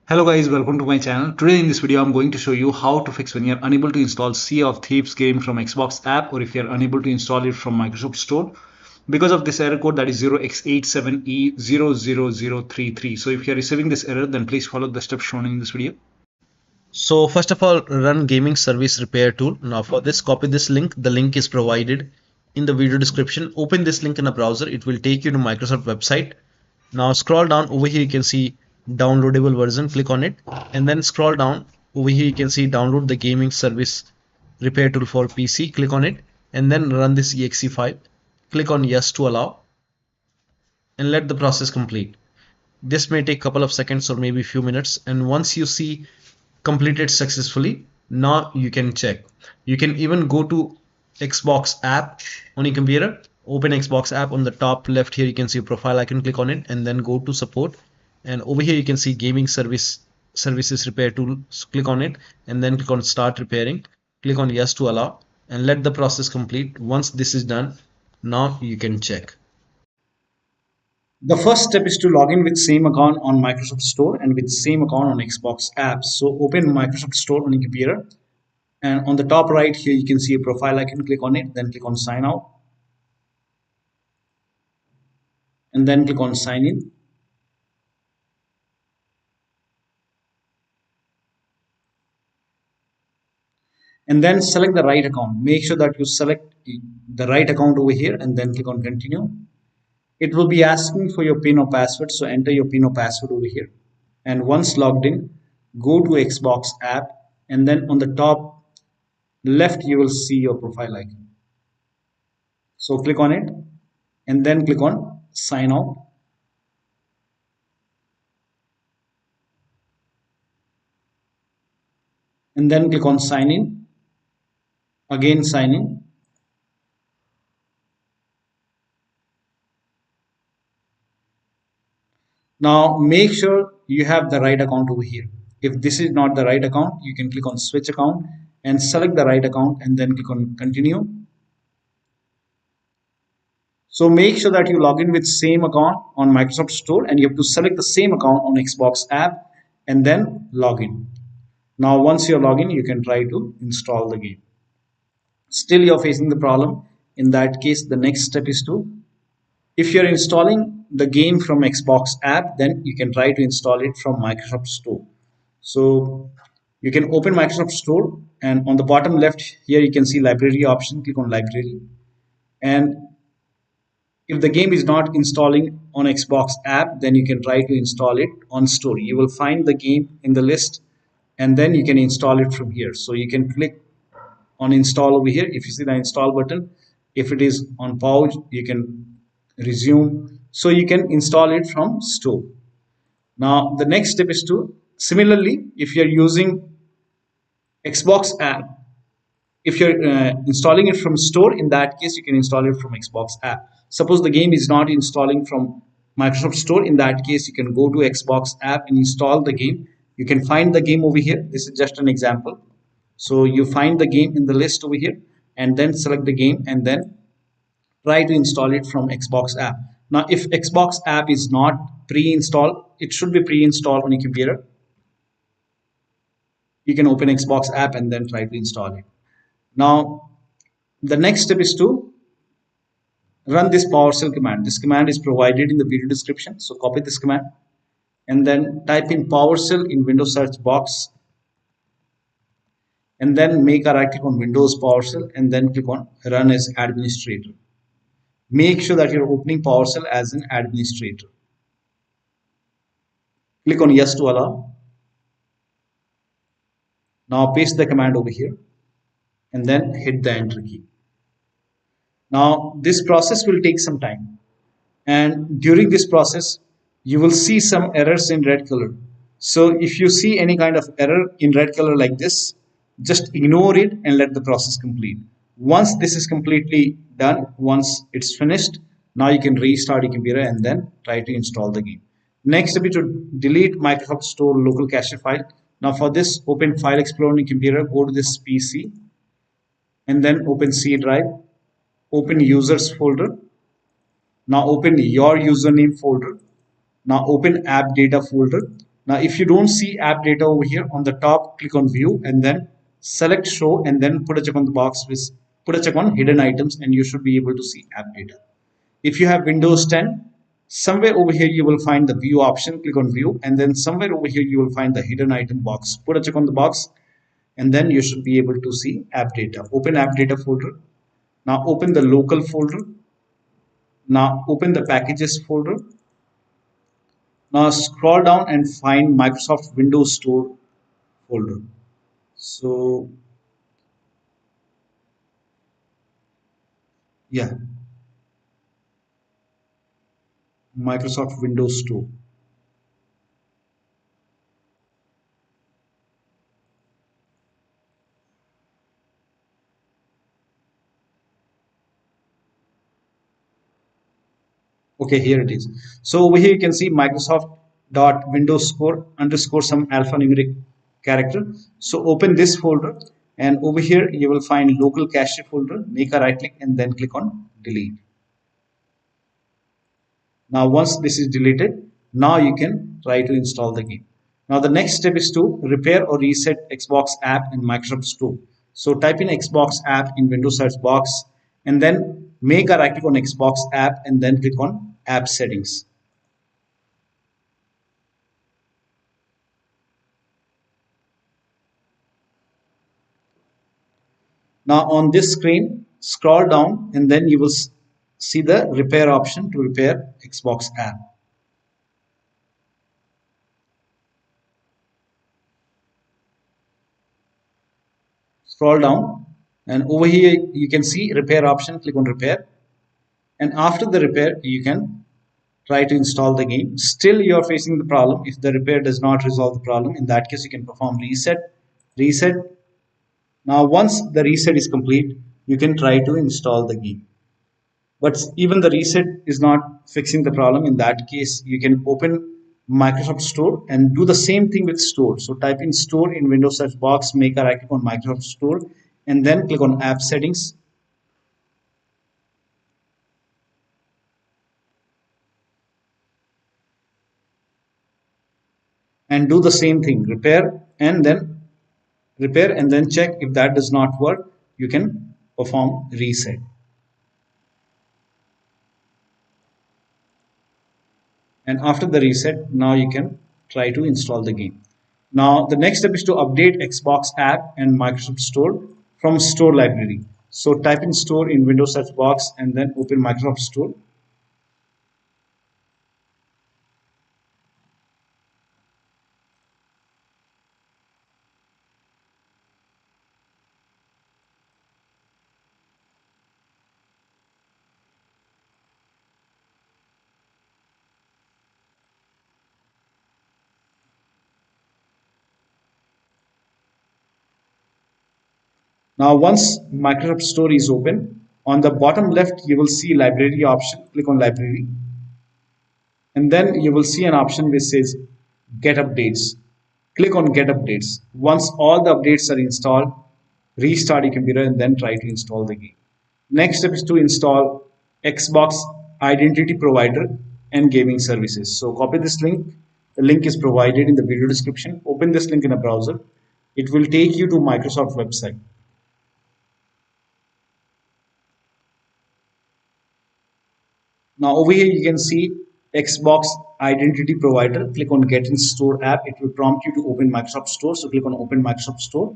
Hello guys, welcome to my channel. Today in this video I'm going to show you how to fix when you're unable to install Sea of Thieves game from Xbox app, or if you're unable to install it from Microsoft Store because of this error code, that is 0x87E00033. So if you're receiving this error, then please follow the steps shown in this video. So first of all, run gaming service repair tool. Now for this, copy this link. The link is provided in the video description. Open this link in a browser. It will take you to Microsoft website. Now scroll down over here. You can see downloadable version. Click on it, and then scroll down over here. You can see download the gaming service repair tool for PC. Click on it, and then run this exe file. Click on yes to allow, and let the process complete. This may take a couple of seconds or maybe a few minutes, and once you see completed successfully, now you can check. You can even go to Xbox app on your computer. Open Xbox app. On the top left here you can see a profile icon. Click on it and then go to support, and over here you can see gaming services repair tool. So click on it and then click on start repairing. Click on yes to allow and let the process complete. Once this is done, now you can check. The first step is to log in with same account on Microsoft Store and with same account on Xbox apps. So open Microsoft Store on your computer, and on the top right here you can see a profile icon. Click on it, then click on sign out, and then click on sign in. And then select the right account. Make sure that you select the right account over here and then click on continue. It will be asking for your PIN or password, so enter your PIN or password over here. And once logged in, go to Xbox app, and then on the top left you will see your profile icon. So click on it and then click on sign out. And then click on sign in. Again sign in. Now make sure you have the right account over here. If this is not the right account, you can click on switch account and select the right account and then click on continue. So make sure that you log in with same account on Microsoft Store, and you have to select the same account on Xbox app and then log in. Now once you're logged in, you can try to install the game. Still you're facing the problem. In that case, the next step is to, if you're installing the game from Xbox app, then you can try to install it from Microsoft Store. So you can open Microsoft Store, and on the bottom left here you can see library option. Click on library, and if the game is not installing on Xbox app, then you can try to install it on Store. You will find the game in the list, and then you can install it from here. So you can click on install over here. If you see the install button, if it is on pause, you can resume. So you can install it from Store. Now the next step is to, similarly, if you're using Xbox app, if you're installing it from Store, in that case you can install it from Xbox app. Suppose the game is not installing from Microsoft Store, in that case you can go to Xbox app and install the game. You can find the game over here. This is just an example. So you find the game in the list over here and then select the game and then try to install it from Xbox app. Now if Xbox app is not pre-installed, it should be pre-installed on your computer. You can open Xbox app and then try to install it. Now the next step is to run this PowerShell command. This command is provided in the video description. So copy this command and then type in PowerShell in Windows search box, and then make a right click on Windows PowerShell and then click on run as administrator. Make sure that you're opening PowerShell as an administrator. Click on yes to allow. Now paste the command over here and then hit the enter key. Now this process will take some time, and during this process you will see some errors in red color. So if you see any kind of error in red color like this, just ignore it and let the process complete. Once this is completely done, once it's finished, now you can restart your computer and then try to install the game. Next step is to delete Microsoft Store local cache file. Now for this, open File Explorer on your computer, go to this PC and then open C drive, open users folder. Now open your username folder. Now open AppData folder. Now if you don't see app data over here, on the top click on view and then select show and then put a check on the box with put a check on hidden items and you should be able to see app data. If you have Windows 10, somewhere over here you will find the view option, click on view and then somewhere over here you will find the hidden item box. Put a check on the box and then you should be able to see app data. Open app data folder. Now open the local folder. Now open the packages folder. Now scroll down and find Microsoft Windows Store folder. So yeah, Microsoft Windows Store. Okay, here it is. So over here you can see Microsoft.Windows Store underscore some alphanumeric character. So open this folder and over here you will find local cache folder. Make a right click and then click on delete. Now once this is deleted, now you can try to install the game. Now the next step is to repair or reset Xbox app in Microsoft Store. So type in Xbox app in Windows search box and then make a right click on Xbox app and then click on app settings. Now on this screen, scroll down and then you will see the repair option to repair Xbox app. Scroll down and over here you can see repair option, click on repair and after the repair you can try to install the game. Still you are facing the problem. If the repair does not resolve the problem, in that case you can perform reset. Now once the reset is complete, you can try to install the game. But even the reset is not fixing the problem. In that case you can open Microsoft Store and do the same thing with Store. So type in Store in Windows search box, make a right click on Microsoft Store and then click on app settings. And do the same thing, repair and then check. If that does not work, you can perform reset. And after the reset, now you can try to install the game. Now the next step is to update Xbox app and Microsoft Store from Store library. So type in Store in Windows search box and then open Microsoft Store. Now once Microsoft Store is open, on the bottom left you will see library option. Click on library and then you will see an option which says get updates. Click on get updates. Once all the updates are installed, restart your computer and then try to install the game. Next step is to install Xbox Identity Provider and Gaming Services. So copy this link. The link is provided in the video description. Open this link in a browser. It will take you to Microsoft website. Now over here you can see Xbox Identity Provider. Click on Get in Store app. It will prompt you to open Microsoft Store. So click on Open Microsoft Store.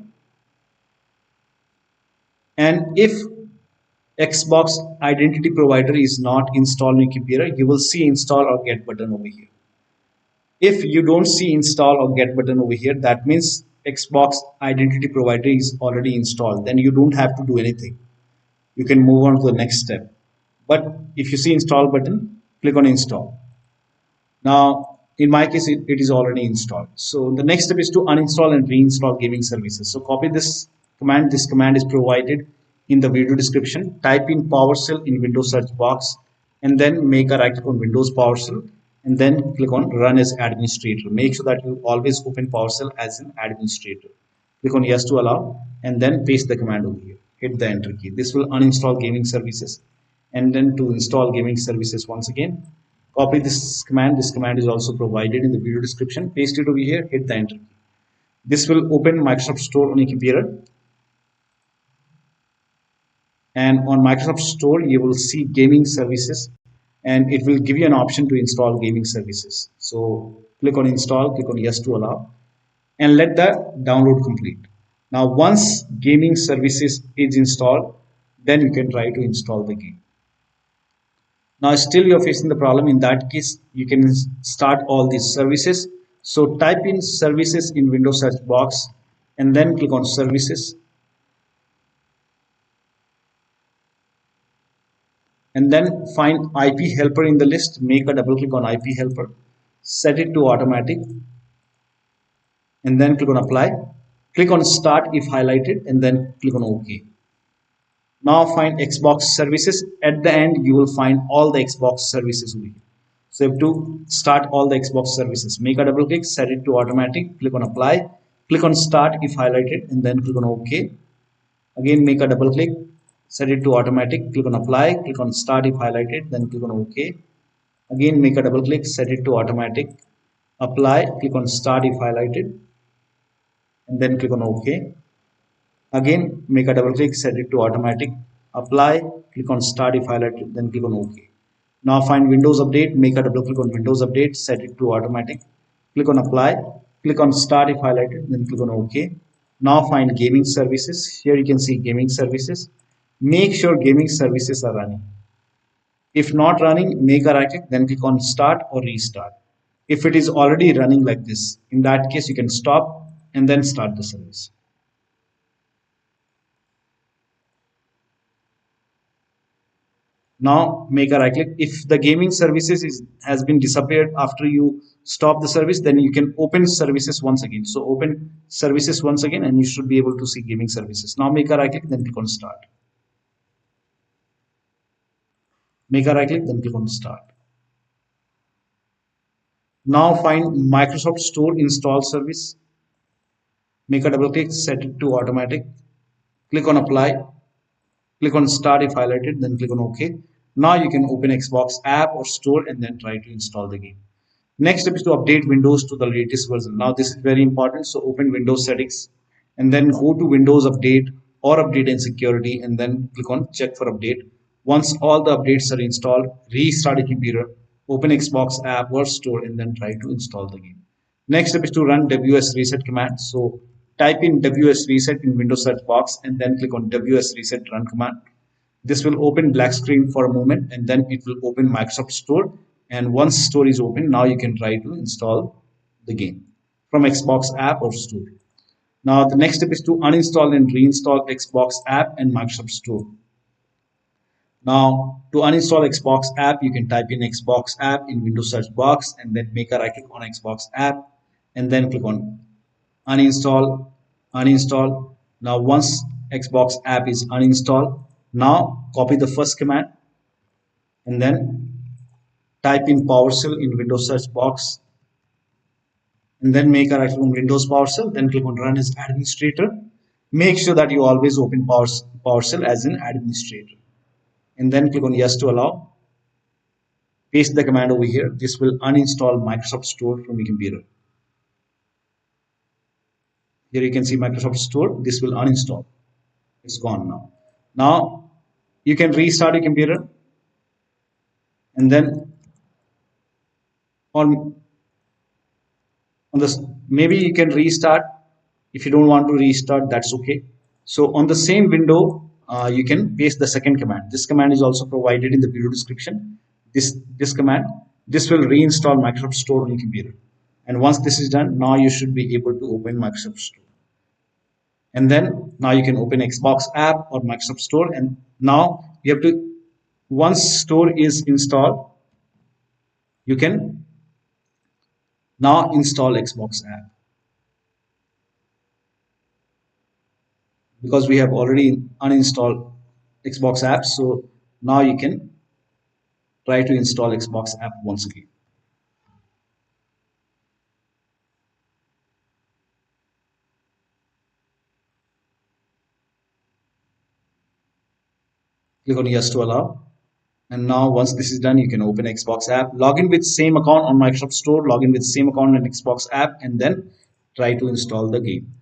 And if Xbox Identity Provider is not installed on your computer, you will see Install or Get button over here. If you don't see Install or Get button over here, that means Xbox Identity Provider is already installed. Then you don't have to do anything. You can move on to the next step. But if you see Install button, click on Install. Now, in my case, it is already installed. So the next step is to uninstall and reinstall gaming services. So copy this command. This command is provided in the video description. Type in PowerShell in Windows search box and then make a right click on Windows PowerShell and then click on Run as Administrator. Make sure that you always open PowerShell as an administrator. Click on Yes to allow and then paste the command over here. Hit the Enter key. This will uninstall gaming services and then to install gaming services once again. Copy this command. This command is also provided in the video description. Paste it over here, hit the enter key. This will open Microsoft Store on your computer. And on Microsoft Store, you will see gaming services, and it will give you an option to install gaming services. So click on install, click on yes to allow, and let the download complete. Now, once gaming services is installed, then you can try to install the game. Now, still you're facing the problem. In that case, you can start all these services. So type in services in Windows search box and then click on services. And then find IP helper in the list. Make a double click on IP helper. Set it to automatic. And then click on apply. Click on start if highlighted and then click on OK. Now find Xbox services. At the end, you will find all the Xbox services over here. So you have to start all the Xbox services. Make a double click, set it to automatic, click on apply, click on start if highlighted, and then click on OK. Again, make a double click, set it to automatic, click on apply, click on start if highlighted, then click on OK. Again, make a double click, set it to automatic, apply, click on start if highlighted, and then click on OK. Again, make a double click, set it to automatic, apply, click on start if highlighted, then click on OK. Now find Windows Update, make a double click on Windows Update, set it to automatic, click on apply, click on start if highlighted, then click on OK. Now find Gaming Services. Here you can see Gaming Services. Make sure Gaming Services are running. If not running, make a right click, then click on start or restart. If it is already running like this, in that case you can stop and then start the service. Now make a right click. If the gaming services has been disappeared after you stop the service, then you can open services once again. So open services once again and you should be able to see gaming services. Now make a right click, then click on start. Make a right click, then click on start. Now find Microsoft Store install service. Make a double click, set it to automatic. Click on apply. Click on start if highlighted, then click on OK. Now you can open Xbox app or store and then try to install the game. Next step is to update Windows to the latest version. Now this is very important. So open Windows settings and then go to Windows Update or Update and Security and then click on check for update. Once all the updates are installed, restart your computer, open Xbox app or store and then try to install the game. Next step is to run ws reset command. So type in ws reset in Windows search box and then click on ws reset run command. This will open black screen for a moment and then it will open Microsoft Store. And once Store is open, now you can try to install the game from Xbox app or store. Now the next step is to uninstall and reinstall Xbox app and Microsoft Store. Now to uninstall Xbox app, you can type in Xbox app in Windows search box and then make a right click on Xbox app and then click on uninstall, uninstall. Now once Xbox app is uninstalled, now copy the first command and then type in PowerShell in Windows search box and then make a right click on Windows PowerShell, then click on run as administrator. Make sure that you always open PowerShell as an administrator and then click on yes to allow. Paste the command over here. This will uninstall Microsoft Store from your computer. Here you can see Microsoft Store. This will uninstall. It's gone now. Now you can restart your computer and then on this maybe you can restart. If you don't want to restart, that's okay. So on the same window you can paste the second command. This command is also provided in the video description. This command, this will reinstall Microsoft Store on your computer, and once this is done, now you should be able to open Microsoft Store. And then now you can open Xbox app or Microsoft Store, and now you have to, once Store is installed, you can now install Xbox app, because we have already uninstalled Xbox app. So now you can try to install Xbox app once again. Click on yes to allow. And now once this is done, you can open Xbox app, log in with same account on Microsoft Store, log in with same account on Xbox app, and then try to install the game.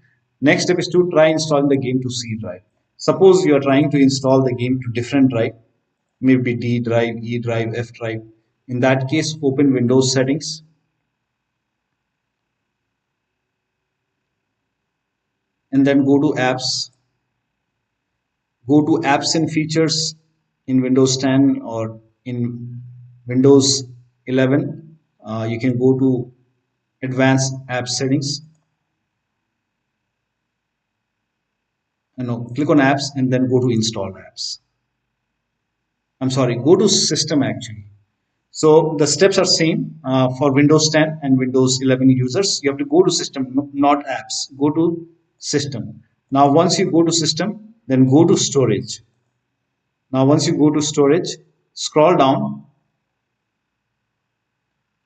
Next step is to try installing the game to C drive. Suppose you are trying to install the game to different drive, maybe D drive, E drive, F drive. In that case, open Windows settings. And then go to apps. Go to apps and features in Windows 10 or in Windows 11. You can go to advanced app settings. Click on apps and then go to install apps. I'm sorry, go to system actually. So the steps are same for Windows 10 and Windows 11 users. You have to go to system, not apps. Go to system. Now once you go to system, then go to storage. Now once you go to storage, scroll down.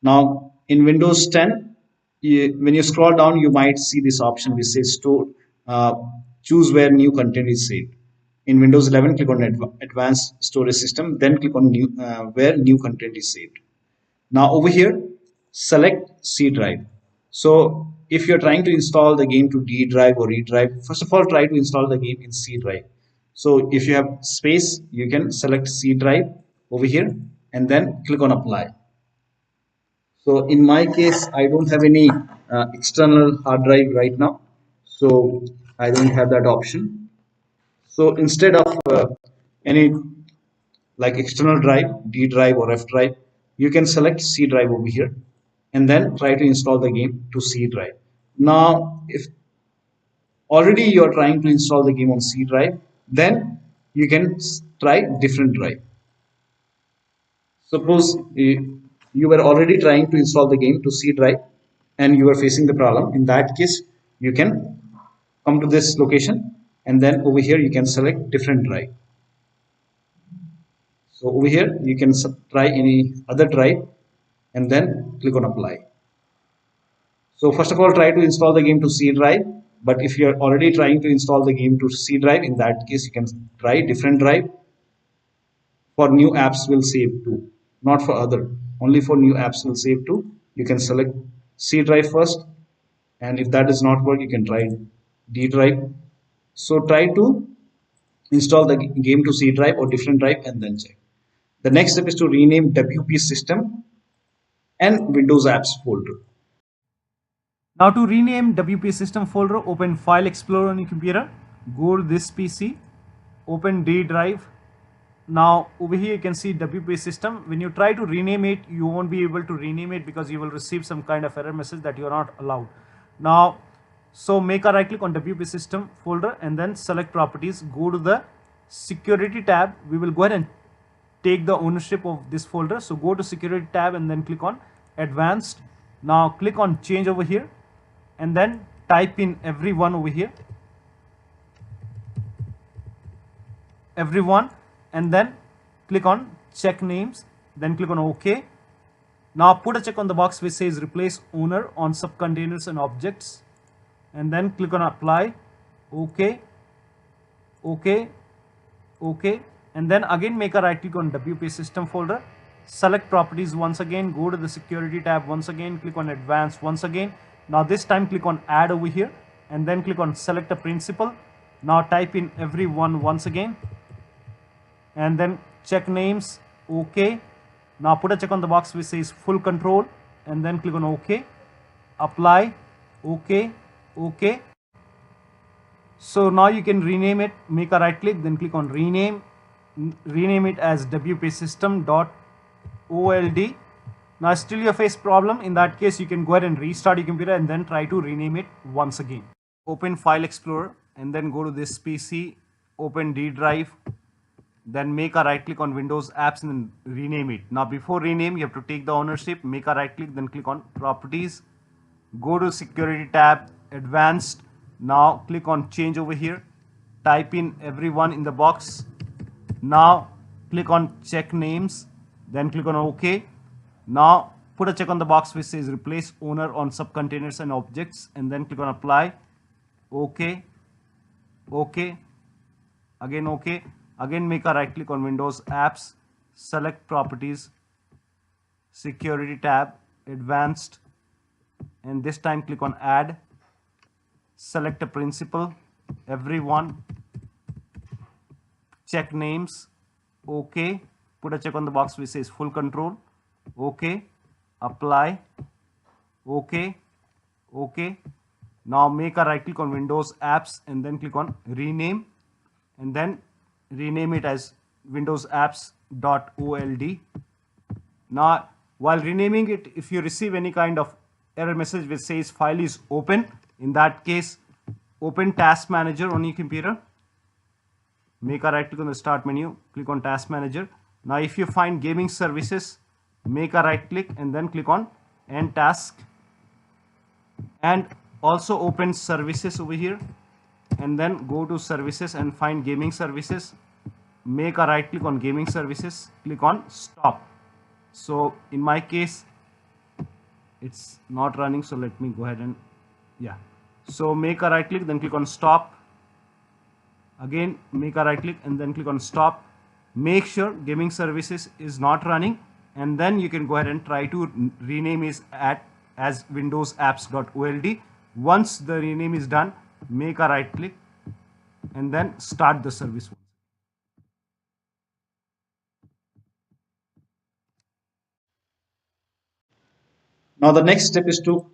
Now in Windows 10, when you scroll down, you might see this option which says store. Choose where new content is saved. In Windows 11, click on Advanced Storage System, then click on where new content is saved. Now over here, select C drive. So if you're trying to install the game to D drive or E drive, first of all, try to install the game in C drive. So if you have space, you can select C drive over here and then click on apply. So in my case, I don't have any external hard drive right now, so I don't have that option. So instead of any like external drive, D drive or F drive, you can select C drive over here and then try to install the game to C drive. Now, if already you're trying to install the game on C drive, then you can try different drive. Suppose you were already trying to install the game to C drive and you are facing the problem. In that case, you can come to this location and then over here you can select different drive. So over here you can try any other drive and then click on apply. So first of all, try to install the game to C drive, but if you are already trying to install the game to C drive, in that case you can try different drive. For new apps will save to, not for other, only for new apps will save to. You can select C drive first, and if that does not work, you can try D drive. So try to install the game to C drive or different drive and then check. The next step is to rename WP system and Windows apps folder. Now to rename WP system folder, open File Explorer on your computer, go to this PC, open D drive. Now over here you can see WP system. When you try to rename it, you won't be able to rename it because you will receive some kind of error message that you are not allowed. Now, so make a right click on WP system folder and then select properties, go to the security tab. We will go ahead and take the ownership of this folder. So go to security tab and then click on advanced. Now click on change over here and then type in everyone over here, everyone, and then click on check names, then click on OK. Now put a check on the box which says replace owner on subcontainers and objects, and then click on apply. OK, OK, OK, and then again make a right click on WP system folder, select properties once again, go to the security tab once again, click on advanced once again. Now this time click on add over here and then click on select a principal. Now type in everyone once again and then check names. OK. Now put a check on the box which says full control and then click on OK, apply. OK, OK. So now you can rename it, make a right click, then click on rename it as WP system.old. Now still you face problem. In that case you can go ahead and restart your computer and then try to rename it once again. Open File Explorer and then go to this PC, open D drive, then make a right click on Windows apps and then rename it. Now before rename you have to take the ownership, make a right click, then click on properties, go to security tab, advanced. Now click on change over here, type in everyone in the box. Now click on check names, then click on OK. Now put a check on the box which says replace owner on subcontainers and objects and then click on apply. OK, OK, again OK, again make a right click on Windows apps select properties, security tab, advanced, and this time click on add, select a principal, everyone, check names, OK, put a check on the box which says full control, OK, apply, OK, OK. Now make a right click on Windows Apps and then click on rename, and then rename it as Windows Apps.old. Now while renaming it, if you receive any kind of error message which says file is open, in that case open Task Manager on your computer, make a right click on the start menu, click on Task Manager. Now if you find Gaming Services, make a right click and then click on End Task, and also open Services over here, and then go to Services and find Gaming Services, make a right click on Gaming Services, click on Stop. So in my case it's not running, so let me go ahead and so make a right click, then click on Stop, again make a right click and then click on Stop. Make sure Gaming Services is not running, and then you can go ahead and try to rename it as Windows Apps.old. Once the rename is done, make a right click and then start the service. Now the next step is to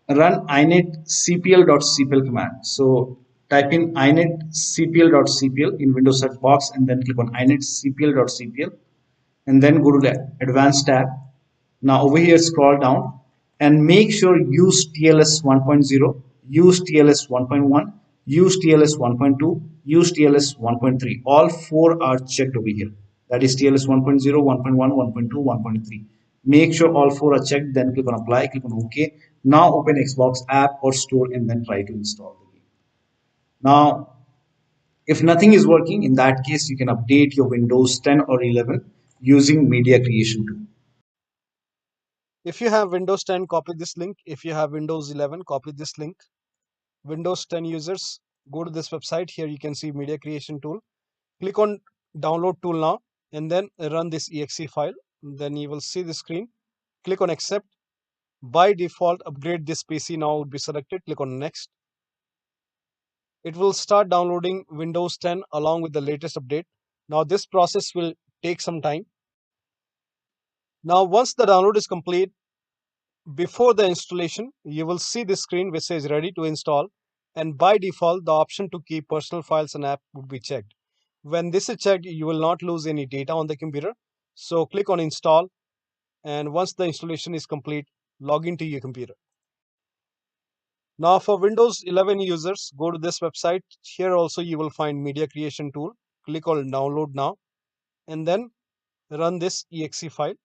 run initcpl.cpl command. So type in initcpl.cpl in Windows search box and then click on initcpl.cpl and then go to the advanced tab. Now over here scroll down and make sure use TLS 1.0, use TLS 1.1, use TLS 1.2, use TLS 1.3. All four are checked over here. That is TLS 1.0, 1.1, 1.2, 1.3. Make sure all four are checked, then click on apply, click on OK. Now open Xbox app or store and then try to install the game. Now, if nothing is working, in that case, you can update your Windows 10 or 11 using Media Creation tool. If you have Windows 10, copy this link. If you have Windows 11, copy this link. Windows 10 users, go to this website. Here you can see Media Creation tool. Click on Download tool now and then run this exe file. Then you will see the screen. Click on Accept. By default, upgrade this PC now would be selected. Click on Next. It will start downloading Windows 10 along with the latest update. Now this process will take some time. Now once the download is complete, before the installation, you will see this screen which says ready to install, and by default the option to keep personal files and app would be checked. When this is checked, you will not lose any data on the computer. So click on install, and once the installation is complete, log into your computer. Now for Windows 11 users, go to this website. Here also you will find Media Creation tool. Click on Download now and then run this exe file.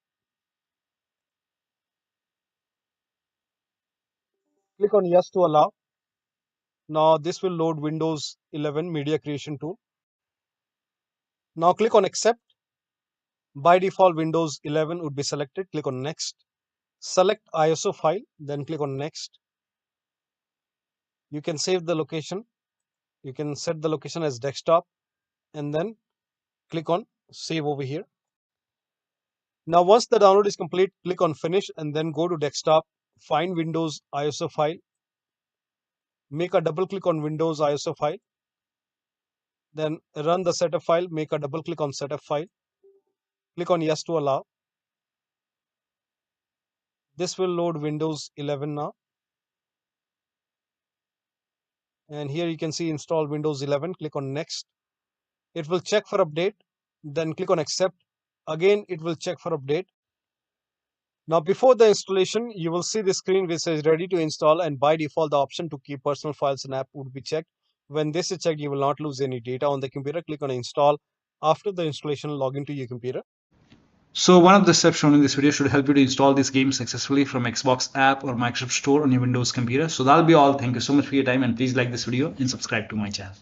Click on Yes to allow. Now this will load Windows 11 Media Creation tool. Now click on Accept. By default, Windows 11 would be selected. Click on Next. Select ISO file, then click on Next. You can save the location. You can set the location as desktop and then click on Save over here. Now once the download is complete, click on Finish and then go to Desktop. Find Windows ISO file. Make a double click on Windows ISO file. Then run the setup file. Make a double click on setup file. Click on Yes to allow. This will load Windows 11 now. And here you can see install Windows 11. Click on Next. It will check for update. Then click on Accept. Again, it will check for update. Now before the installation, you will see the screen which says ready to install, and by default the option to keep personal files and app would be checked. When this is checked, you will not lose any data on the computer. Click on Install. After the installation, log into your computer. So one of the steps shown in this video should help you to install this game successfully from Xbox app or Microsoft Store on your Windows computer. So that'll be all. Thank you so much for your time, and please like this video and subscribe to my channel.